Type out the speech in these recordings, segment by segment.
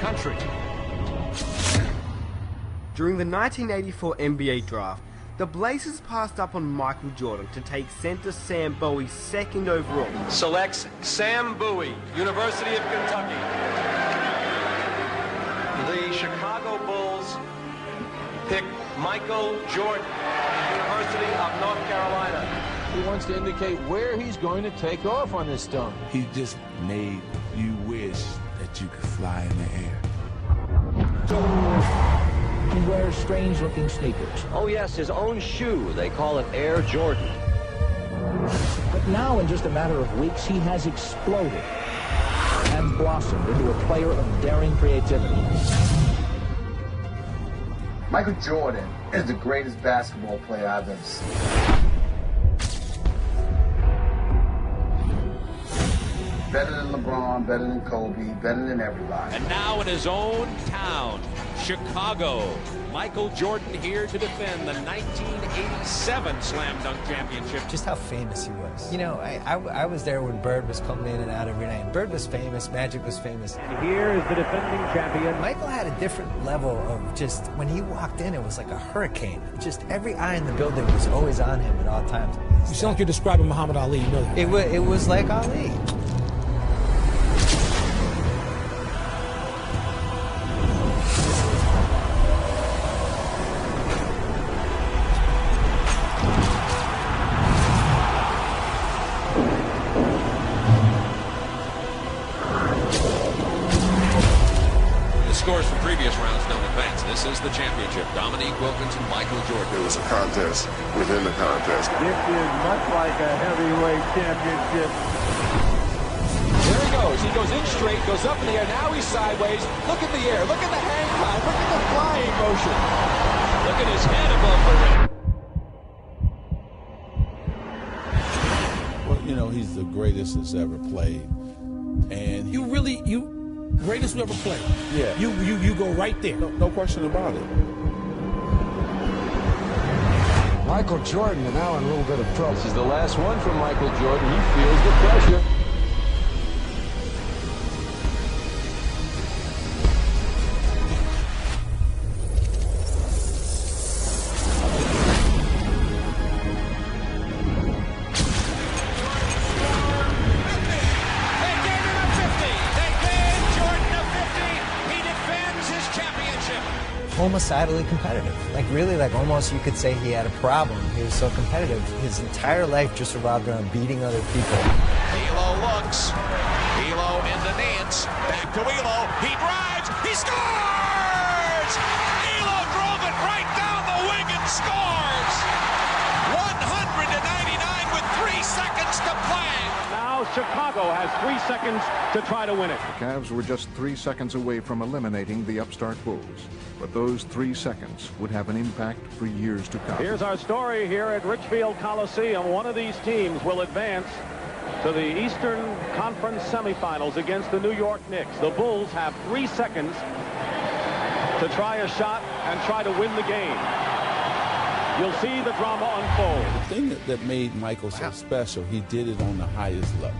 country. During the 1984 NBA draft, the Blazers passed up on Michael Jordan to take center Sam Bowie second overall. Selects Sam Bowie, University of Kentucky. The Chicago Bulls pick Michael Jordan, University of North Carolina. He wants to indicate where he's going to take off on this dunk. He just made you wish that you could fly in the air. He wears strange-looking sneakers. Oh yes, his own shoe. They call it Air Jordan. But now, in just a matter of weeks, he has exploded and blossomed into a player of daring creativity. Michael Jordan is the greatest basketball player I've ever seen. Better than LeBron, better than Kobe, better than everybody. And now in his own town, Chicago, Michael Jordan here to defend the 1987 Slam Dunk Championship. Just how famous he was. You know, I was there when Bird was coming in and out every night. Bird was famous, Magic was famous. And here is the defending champion. Michael had a different level of just, when he walked in, it was like a hurricane. Just every eye in the building was always on him at all times. You sound like you're describing Muhammad Ali, you know that. It was like Ali. Scores from previous rounds don't advance. This is the championship. Dominique Wilkins and Michael Jordan. It was a contest within the contest. This is much like a heavyweight championship. There he goes. He goes in straight, goes up in the air. Now he's sideways. Look at the air. Look at the hang time. Look at the flying motion. Look at his head above the rim. Well, you know, he's the greatest that's ever played. And Greatest who ever played. Yeah. You go right there. No question about it. Michael Jordan is now in a little bit of trouble. This is the last one from Michael Jordan. He feels the pressure. Homicidally competitive. Like really, like almost you could say he had a problem. He was so competitive. His entire life just revolved around beating other people. Elo looks. Elo into Nance. Back to Elo. He drives. He scores! Elo drove it right down the wing and scores! 199 with 3 seconds to play. Now Chicago has 3 seconds to try to win it. The Cavs were just 3 seconds away from eliminating the upstart Bulls. But those 3 seconds would have an impact for years to come. Here's our story here at Richfield Coliseum. One of these teams will advance to the Eastern Conference semifinals against the New York Knicks. The Bulls have 3 seconds to try a shot and try to win the game. You'll see the drama unfold. The thing that made Michael so special, he did it on the highest level.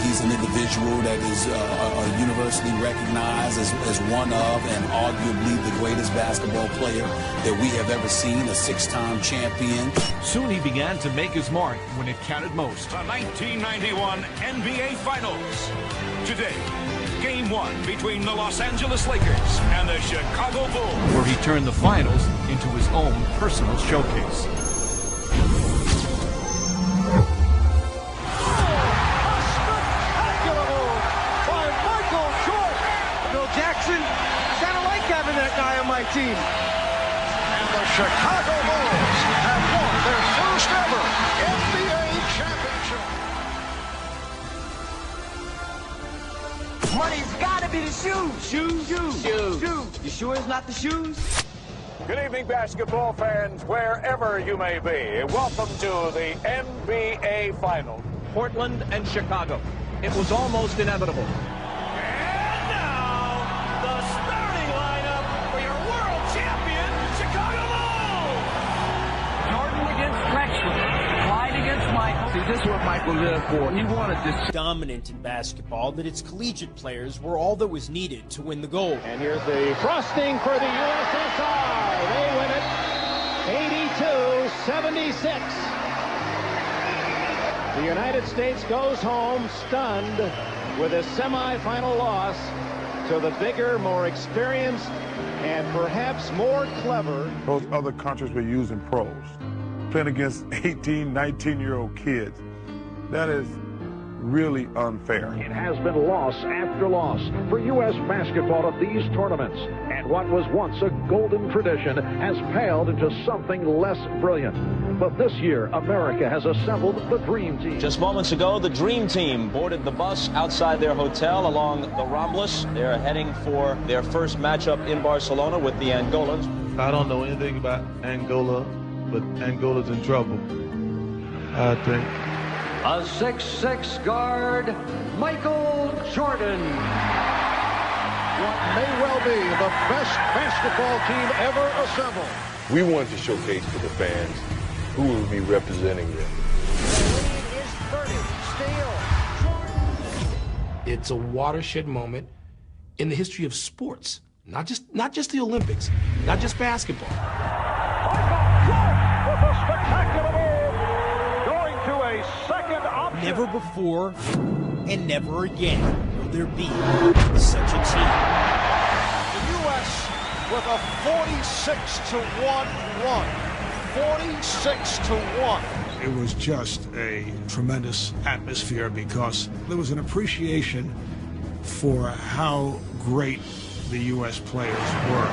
He's an individual that is universally recognized as one of and arguably the greatest basketball player that we have ever seen, a 6-time champion. Soon he began to make his mark when it counted most. The 1991 NBA Finals. Today, Game 1 between the Los Angeles Lakers and the Chicago Bulls, where he turned the finals into his own personal showcase. Team. And the Chicago Bulls have won their first ever NBA championship. Money's gotta be the shoes. Shoes. You sure it's not the shoes? Good evening, basketball fans, wherever you may be. Welcome to the NBA Finals. Portland and Chicago. It was almost inevitable. Jordan against Drexler. Clyde against Michael. this is what Michael lived for. He wanted this. Dominant in basketball that its collegiate players were all that was needed to win the gold. And here's the thrusting for the USSR. They win it 82-76. The United States goes home stunned with a semifinal loss to the bigger, more experienced, and perhaps more clever. Those other countries were using pros, playing against 18, 19-year-old kids. That is really unfair. It has been loss after loss for U.S. basketball at these tournaments. And what was once a golden tradition has paled into something less brilliant. But this year, America has assembled the Dream Team. Just moments ago, the Dream Team boarded the bus outside their hotel along the Ramblas. They're heading for their first matchup in Barcelona with the Angolans. I don't know anything about Angola, but Angola's in trouble, I think. A 6'6" guard, Michael Jordan. What may well be the best basketball team ever assembled. We wanted to showcase to the fans who will be representing them. The lead is 30. Steal. It's a watershed moment in the history of sports, not just the Olympics, not just basketball. With a spectacular move, going to a second option. Never before and never again will there be such a team. The U.S. with a 46-1 run. 46-1. It was just a tremendous atmosphere because there was an appreciation for how great the U.S. players were.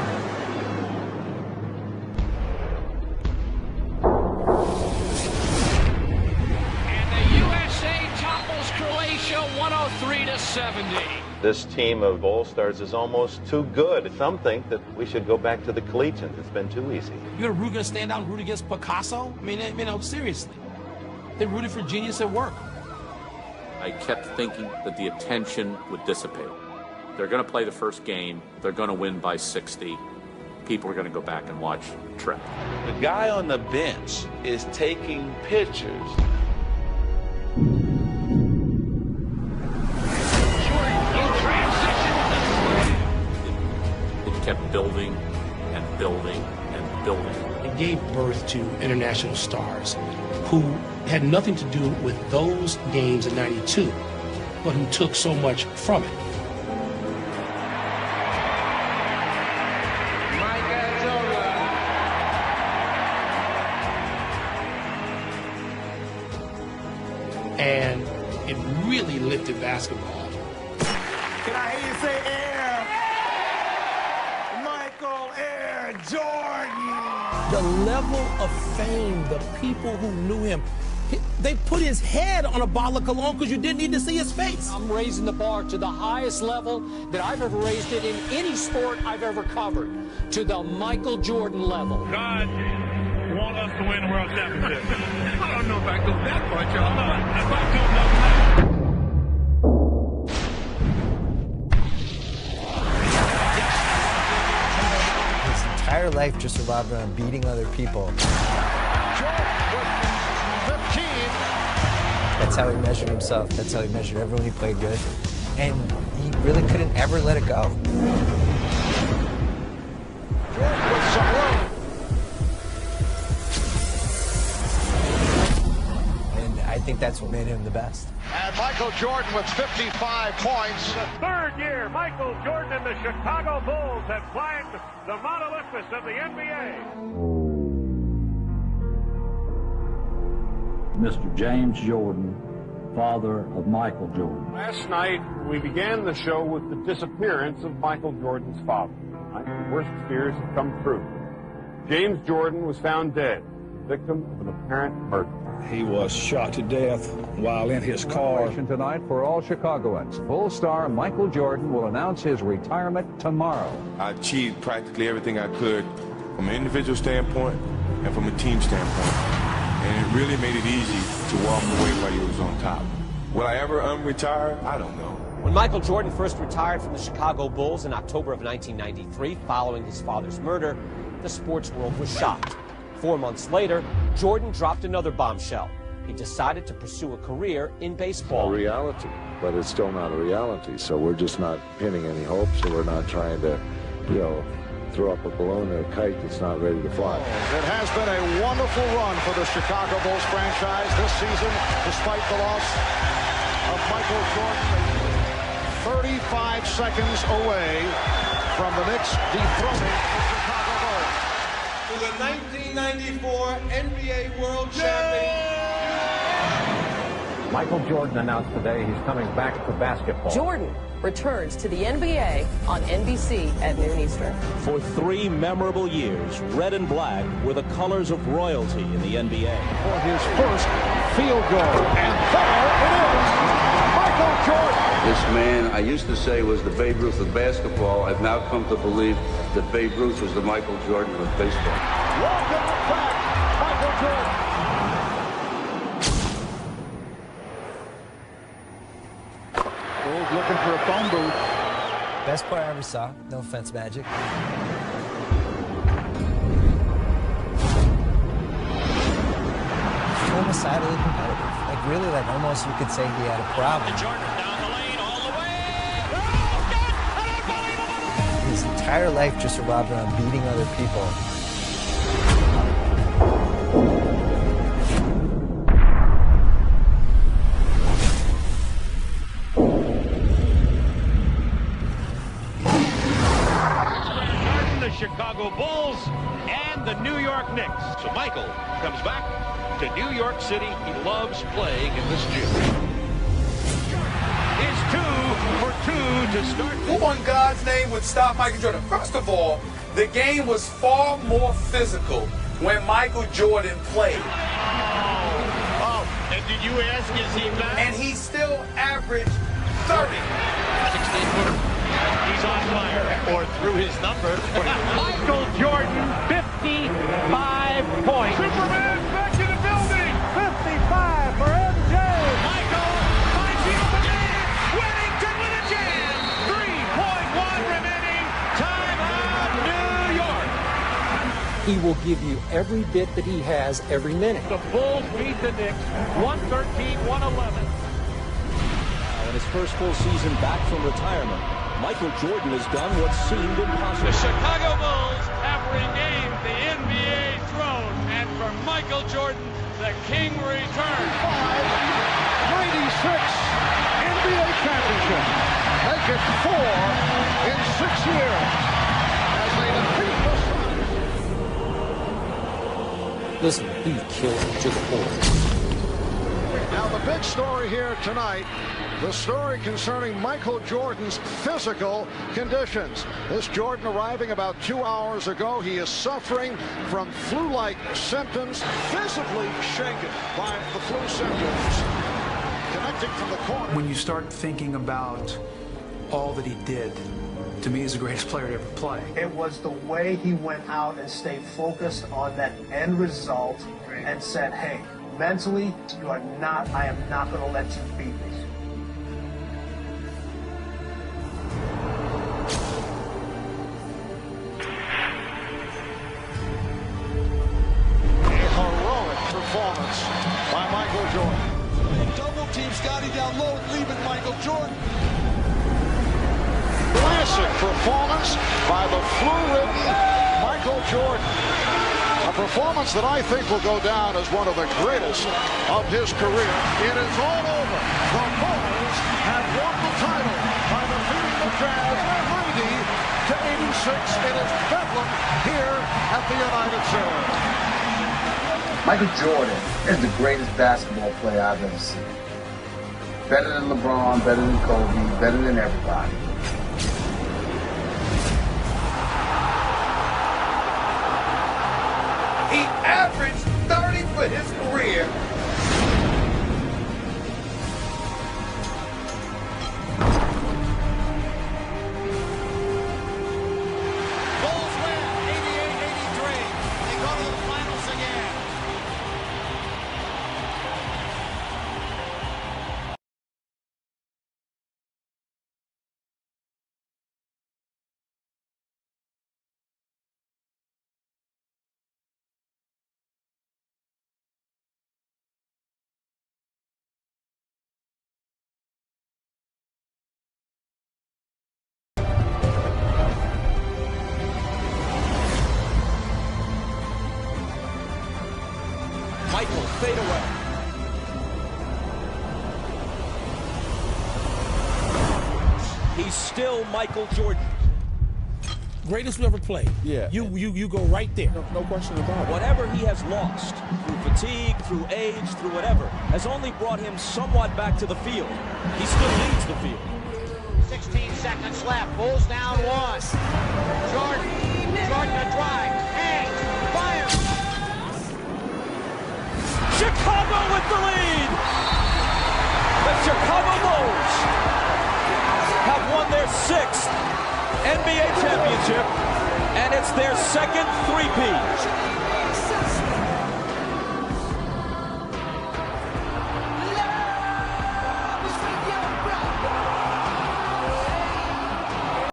Croatia 103-70. This team of All-Stars is almost too good. Some think that we should go back to the Collegians. It's been too easy. You're going to stand out and root against Picasso? I mean, seriously. They rooted for genius at work. I kept thinking that the attention would dissipate. They're going to play the first game. They're going to win by 60. People are going to go back and watch Trip. The guy on the bench is taking pictures. Kept building and building and building. It gave birth to international stars who had nothing to do with those games in '92, but who took so much from it. And it really lifted basketball. Can I hear you say air? Michael Air Jordan. The level of fame, the people who knew him, they put his head on a bottle of cologne because you didn't need to see his face. I'm raising the bar to the highest level that I've ever raised it in any sport I've ever covered, to the Michael Jordan level. God want us to win the World Championship. I don't know if I go that far, y'all. If I go that Entire life just revolved around beating other people. That's how he measured himself. That's how he measured everyone he played with. And he really couldn't ever let it go. And I think that's what made him the best. And Michael Jordan with 55 points. The third year, Michael Jordan and the Chicago Bulls have climbed the Mount Olympus of the NBA. Mr. James Jordan, father of Michael Jordan. Last night, we began the show with the disappearance of Michael Jordan's father. The worst fears have come true. James Jordan was found dead, victim of an apparent murder. He was shot to death while in his car. Tonight for all Chicagoans. Bull star Michael Jordan will announce his retirement tomorrow. I achieved practically everything I could from an individual standpoint and from a team standpoint. And it really made it easy to walk away while he was on top. Will I ever unretire? I don't know. When Michael Jordan first retired from the Chicago Bulls in October of 1993, following his father's murder, the sports world was shocked. 4 months later, Jordan dropped another bombshell. he decided to pursue a career in baseball. A reality, but it's still not a reality. So we're just not pinning any hopes, so we're not trying to, throw up a balloon or a kite that's not ready to fly. It has been a wonderful run for the Chicago Bulls franchise this season, despite the loss of Michael Jordan. 35 seconds away from the Knicks dethroning the Chicago Bulls. To the 1994 NBA World Champion. Michael Jordan announced today he's coming back to basketball. Jordan returns to the NBA on NBC at noon Eastern. For 3 memorable years, red and black were the colors of royalty in the NBA. For his first field goal, and there it is, Michael Jordan. This man, I used to say, was the Babe Ruth of basketball. I've now come to believe that Babe Ruth was the Michael Jordan of baseball. Welcome back, Michael Jordan. Bulls looking for a phone booth. Best player I ever saw. No offense, Magic. Homicidally competitive. Like really, like almost you could say he had a problem. Jordan down the lane all the way. His entire life just revolved around beating other people. Chicago Bulls and the New York Knicks. So Michael comes back to New York City. He loves playing in this gym. Is 2 for 2 to start. Who on God's name would stop Michael Jordan? First of all, the game was far more physical when Michael Jordan played. Oh, and did you ask, is he back? And he still averaged 30. 16-footer. He's on fire, or through his number. Michael Jordan, 55 points. Superman back in the building. 55 for MJ. Michael finds the open man. Wellington with a jam. 3.1 remaining. Timeout, New York. He will give you every bit that he has every minute. The Bulls beat the Knicks 113-111. In his first full season back from retirement, Michael Jordan has done what seemed impossible. The Chicago Bulls have regained the NBA throne, and for Michael Jordan, the king returns. 96 NBA championship. Make it 4 in 6 years as they defeat the Suns. Listen, he killed him to the core. Now the big story here tonight, the story concerning Michael Jordan's physical conditions. This Jordan arriving about 2 hours ago. He is suffering from flu-like symptoms, visibly shaken by the flu symptoms. Connecting from the corner. When you start thinking about all that he did, to me, he's the greatest player to ever play. It was the way he went out and stayed focused on that end result and said, hey, mentally, I am not going to let you beat me. A heroic performance by Michael Jordan. Double team Scotty down low and leaving Michael Jordan. Classic performance by the flu-ridden Michael Jordan. A performance that I think will go down as one of the greatest of his career. It is all over. The Bulls have won the title by defeating the Jazz 90-86. It is Bedlam here at the United Center. Michael Jordan is the greatest basketball player I've ever seen. Better than LeBron, better than Kobe, better than everybody. He averaged 30 for his career. he's still Michael Jordan. Greatest who ever played. Yeah. You go right there. No question about it. Whatever he has lost, through fatigue, through age, through whatever, has only brought him somewhat back to the field. He still leads the field. 16 seconds left. Bulls down 1. Jordan to drive. Hangs. Fires. Chicago with the lead. The Chicago Bulls have won their 6th NBA championship, and it's their second three-peat.